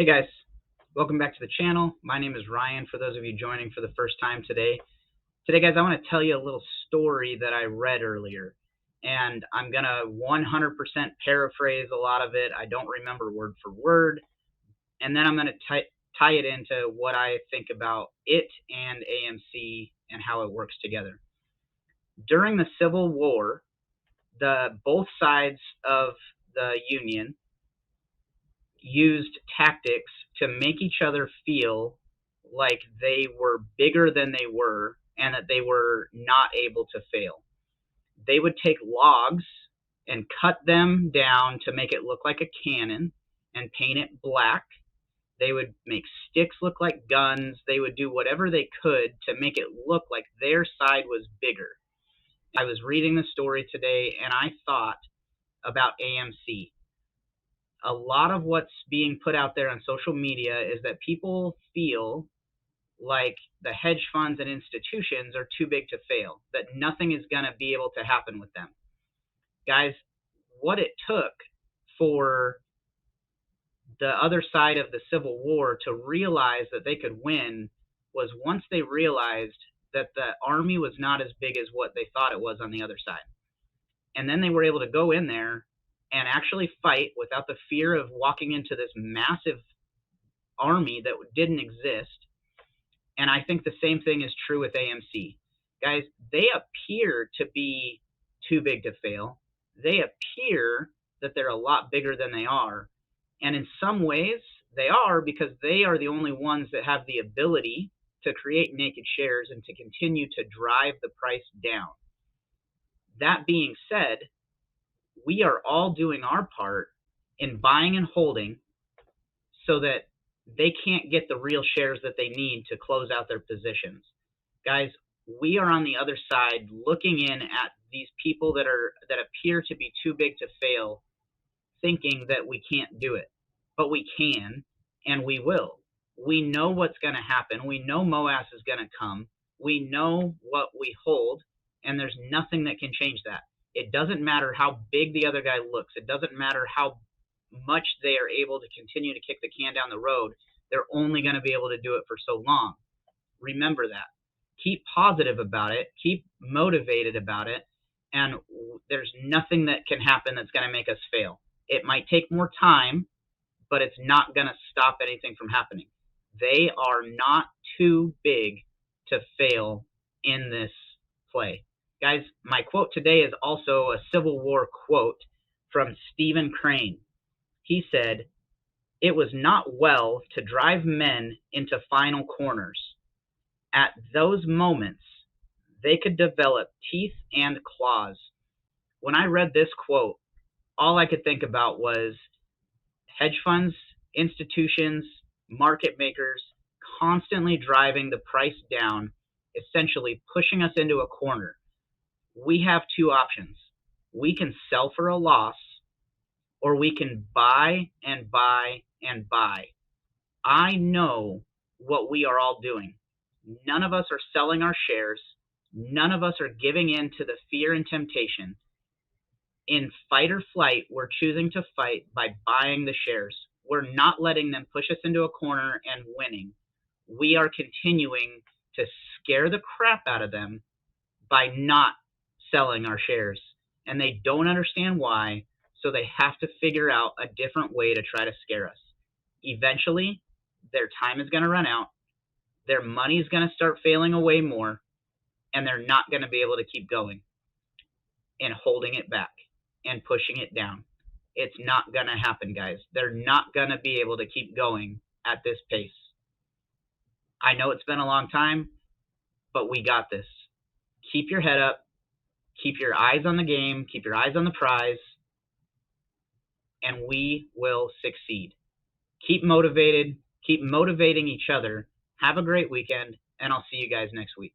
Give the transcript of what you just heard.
Hey guys, welcome back to the channel. My name is Ryan, for those of you joining for the first time today. Today guys, I want to tell you a little story that I read earlier, and I'm going to 100% paraphrase a lot of it. I don't remember word for word, and then I'm going to tie it into what I think about it and AMC and how it works together. During the Civil War, both sides of the Union used tactics to make each other feel like they were bigger than they were and that they were not able to fail. They would take logs and cut them down to make it look like a cannon and paint it black. They would make sticks look like guns. They would do whatever they could to make it look like their side was bigger. I was reading the story today and I thought about AMC. A lot of what's being put out there on social media is that people feel like the hedge funds and institutions are too big to fail, that nothing is going to be able to happen with them. Guys, what it took for the other side of the Civil War to realize that they could win was once they realized that the army was not as big as what they thought it was on the other side. And then they were able to go in there and actually fight without the fear of walking into this massive army that didn't exist. And I think the same thing is true with AMC. Guys, they appear to be too big to fail. They appear that they're a lot bigger than they are. And in some ways, they are, because they are the only ones that have the ability to create naked shares and to continue to drive the price down. That being said, we are all doing our part in buying and holding so that they can't get the real shares that they need to close out their positions. Guys, we are on the other side looking in at these people that appear to be too big to fail, thinking that we can't do it. But we can, and we will. We know what's going to happen. We know MOASS is going to come. We know what we hold, and there's nothing that can change that. It doesn't matter how big the other guy looks. It doesn't matter how much they are able to continue to kick the can down the road. They're only going to be able to do it for so long. Remember that. Keep positive about it. Keep motivated about it. And there's nothing that can happen that's going to make us fail. It might take more time, but it's not going to stop anything from happening. They are not too big to fail in this play. Guys, my quote today is also a Civil War quote from Stephen Crane. He said, "It was not well to drive men into final corners. At those moments, they could develop teeth and claws." When I read this quote, all I could think about was hedge funds, institutions, market makers constantly driving the price down, essentially pushing us into a corner. We have two options. We can sell for a loss, or we can buy and buy and buy. I know what we are all doing. None of us are selling our shares. None of us are giving in to the fear and temptation. In fight or flight, we're choosing to fight by buying the shares. We're not letting them push us into a corner and winning. We are continuing to scare the crap out of them by not selling our shares. And they don't understand why, so they have to figure out a different way to try to scare us. Eventually, their time is going to run out. Their money is going to start failing away more, and they're not going to be able to keep going and holding it back and pushing it down. It's not going to happen, guys. They're not going to be able to keep going at this pace. I know it's been a long time, but we got this. Keep your head up. Keep your eyes on the game. Keep your eyes on the prize. And we will succeed. Keep motivated. Keep motivating each other. Have a great weekend, and I'll see you guys next week.